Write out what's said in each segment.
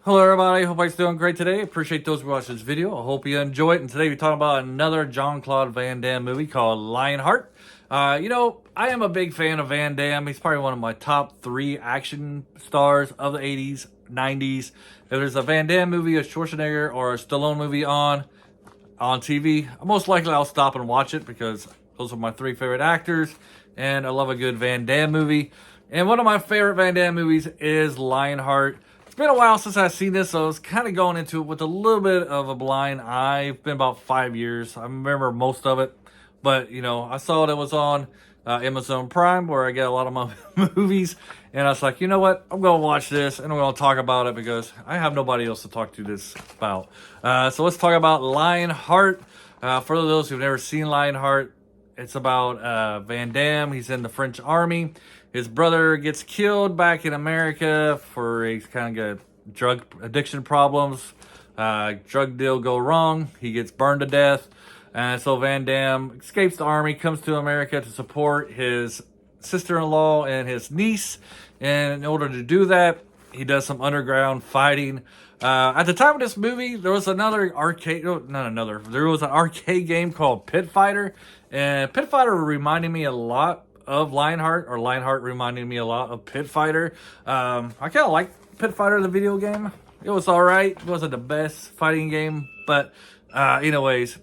Hello everybody, hope you're doing great today. Appreciate those who watch this video. I hope you enjoy it. And today we're talking about another Jean-Claude Van Damme movie called Lionheart. I am a big fan of Van Damme. He's probably one of my top 3 action stars of the 80s, 90s. If there's a Van Damme movie, a Schwarzenegger, or a Stallone movie on TV, most likely I'll stop and watch it because those are my 3 favorite actors. And I love a good Van Damme movie. And one of my favorite Van Damme movies is Lionheart. It's been a while since I've seen this, so I was kind of going into it with a little bit of a blind eye. It's been about 5 years. I remember most of it. But, I saw it was on Amazon Prime, where I get a lot of my movies. And I was like, you know what? I'm going to watch this, and I'm going to talk about it because I have nobody else to talk to this about. So let's talk about Lionheart. For those who've never seen Lionheart, it's about Van Damme. He's in the French army. His brother gets killed back in America for he's kind of got drug addiction problems. Drug deal go wrong. He gets burned to death. And so Van Damme escapes the army, comes to America to support his sister-in-law and his niece. And in order to do that, he does some underground fighting. At the time of this movie, there was another arcade, there was an arcade game called Pit Fighter. And Pit Fighter reminded me a lot of Lionheart, or Lionheart reminded me a lot of Pit Fighter. I kind of like Pit Fighter, the video game. It was alright. It wasn't the best fighting game, but anyways,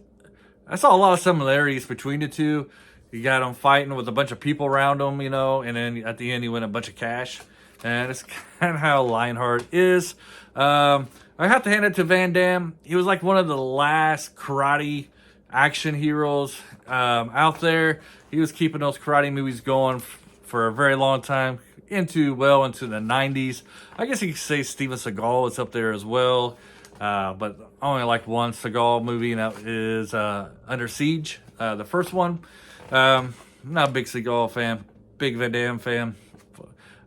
I saw a lot of similarities between the two. You got them fighting with a bunch of people around them, and then at the end you win a bunch of cash. And it's kind of how Lionheart is. I have to hand it to Van Damme. He was like one of the last karate action heroes out there. He was keeping those karate movies going for a very long time, into the 90s. I guess you could say Steven Seagal is up there as well. But I only like one Seagal movie, and that is Under Siege, the first one. I'm not a big Seagal fan, big Van Damme fan.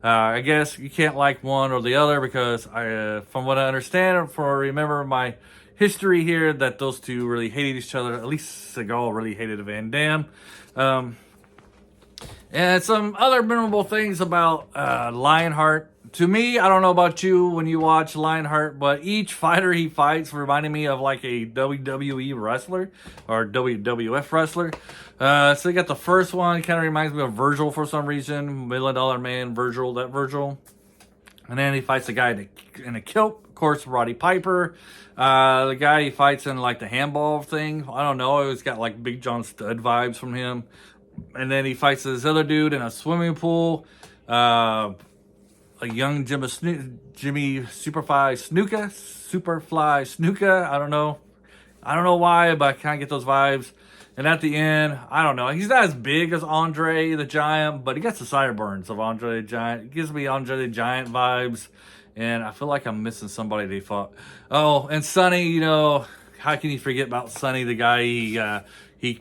I guess you can't like one or the other because from what I understand, remember my history here, that those two really hated each other. At least Seagal really hated Van Damme. And some other memorable things about Lionheart. To me, I don't know about you when you watch Lionheart, but each fighter he fights reminded me of like a WWE wrestler or WWF wrestler. So you got the first one, kind of reminds me of Virgil for some reason. $1 Million Man, Virgil. And then he fights a guy in a kilt, of course, Roddy Piper. The guy he fights in like the handball thing, I don't know, it's got like Big John Studd vibes from him. And then he fights this other dude in a swimming pool. A young Jimmy Superfly Snuka. I don't know why, but I kind of get those vibes. And at the end, I don't know. He's not as big as Andre the Giant, but he gets the sideburns of Andre the Giant. It gives me Andre the Giant vibes. And I feel like I'm missing somebody they fought. Oh, and Sonny, how can you forget about Sonny, the guy he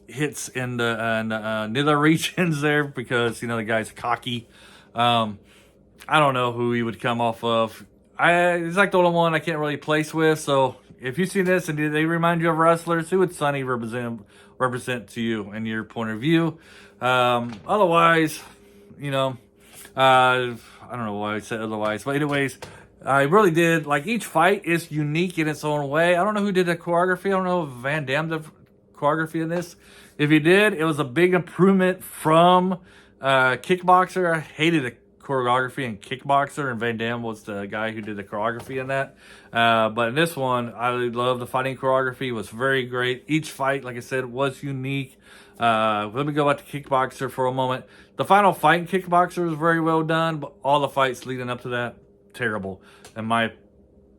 hits in the nether regions there, because, the guy's cocky. I don't know who he would come off of. He's like the only one I can't really place with. So if you've seen this and they remind you of wrestlers, who would Sonny represent to you in your point of view? Otherwise, I don't know why I said otherwise. But anyways, I really did. Like, each fight is unique in its own way. I don't know who did the choreography. I don't know if Van Damme did choreography in this. If he did, it was a big improvement from Kickboxer. I hated the choreography in Kickboxer, and Van Damme was the guy who did the choreography in that. But in this one, I love the fighting choreography. It was very great. Each fight, like I said, was unique. Let me go back to Kickboxer for a moment. The final fight in Kickboxer was very well done, but all the fights leading up to that, terrible, in my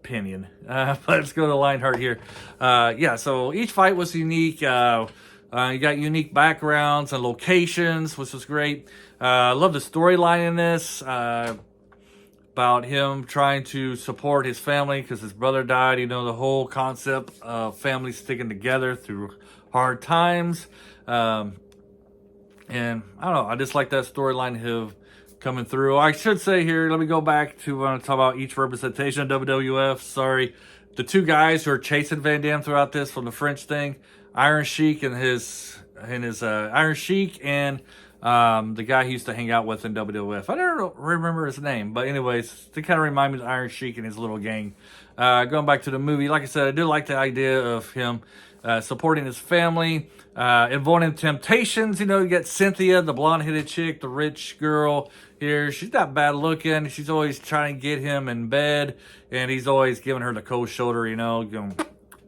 opinion. But let's go to Lionheart here. So each fight was unique. You got unique backgrounds and locations, which was great. I love the storyline in this, about him trying to support his family because his brother died. The whole concept of family sticking together through hard times. And I don't know, I just like that storyline of him coming through. I should say here, let me go back to when I talk about each representation of WWF. Sorry. The 2 guys who are chasing Van Damme throughout this from the French thing, Iron Sheik and his Iron Sheik and The guy he used to hang out with in WWF. I don't remember his name, but anyways, they kind of remind me of Iron Sheik and his little gang. Going back to the movie, like I said, I do like the idea of him supporting his family, avoiding temptations. You know, you get Cynthia, the blonde-headed chick, the rich girl here. She's not bad looking. She's always trying to get him in bed, and he's always giving her the cold shoulder, you know, going,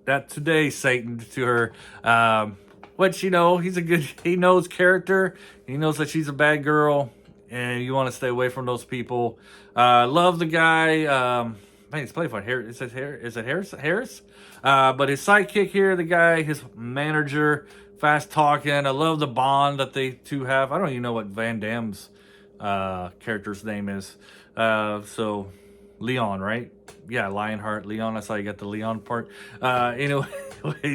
that today, Satan, to her. Which, you know, he knows character. He knows that she's a bad girl, and you want to stay away from those people. Love the guy. Man, he's played for Harris. Is it Harris? But his sidekick here, the guy, his manager, fast talking. I love the bond that they two have. I don't even know what Van Damme's character's name is. So Leon, right? Yeah, Lionheart, Leon. That's how you got the Leon part. Anyway,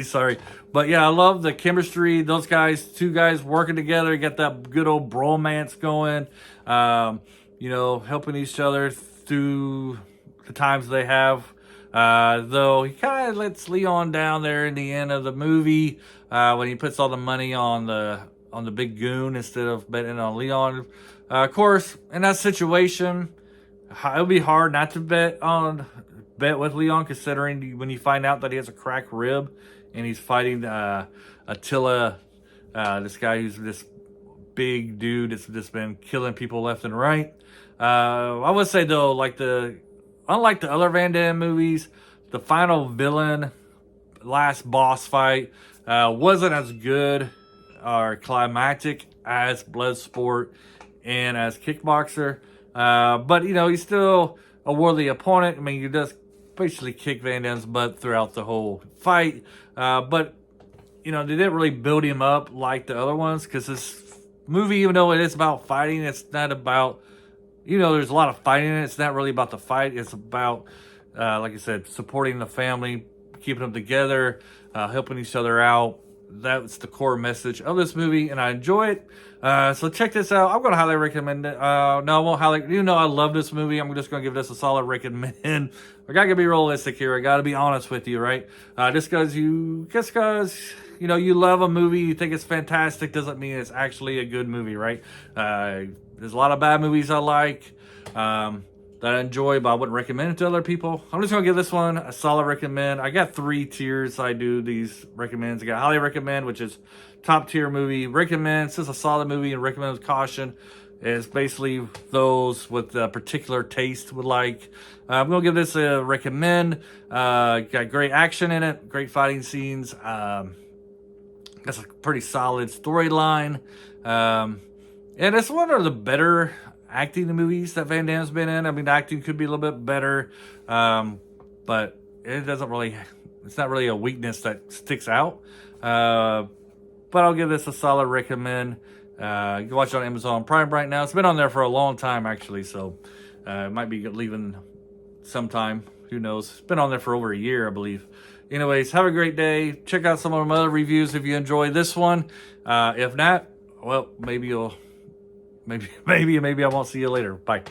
sorry. But yeah, I love the chemistry. Those guys, two guys working together, get that good old bromance going. You know, helping each other through the times they have. Though he kind of lets Leon down there in the end of the movie when he puts all the money on the big goon instead of betting on Leon. Of course, in that situation, it would be hard not to bet with Leon, considering when you find out that he has a cracked rib and he's fighting Attila, this guy who's this big dude that's just been killing people left and right. I would say though, unlike the other Van Damme movies, the final villain, last boss fight, wasn't as good or climactic as Bloodsport and as Kickboxer. But, you know, he's still a worthy opponent. I mean, you just basically kick Van Damme's butt throughout the whole fight. But, you know, they didn't really build him up like the other ones, because this movie, even though it is about fighting, it's not about, you know, there's a lot of fighting in it. It's not really about the fight. It's about, like I said, supporting the family, keeping them together, helping each other out. That's the core message of this movie, and I enjoy it. So check this out. I'm going to highly recommend it. No, I won't highly. You know, I love this movie. I'm just going to give this a solid recommend. I got to be realistic here. I got to be honest with you, right? Just because you know, you love a movie, you think it's fantastic, doesn't mean it's actually a good movie, right? There's a lot of bad movies I like, that I enjoy, but I wouldn't recommend it to other people. I'm just going to give this one a solid recommend. I got 3 tiers I do these recommends. I got highly recommend, which is top tier movie. Recommend, this is a solid movie, and recommend with caution is basically those with a particular taste would like. I'm going to give this a recommend. Got great action in it, great fighting scenes. That's a pretty solid storyline. And it's one of the better acting movies that Van Damme's been in. I mean, the acting could be a little bit better, but it's not really a weakness that sticks out. But I'll give this a solid recommend. You can watch it on Amazon Prime right now. It's been on there for a long time, actually, so it might be leaving sometime. Who knows? It's been on there for over a year, I believe. Anyways, have a great day. Check out some of my other reviews if you enjoy this one. If not, well, maybe I won't see you later. Bye.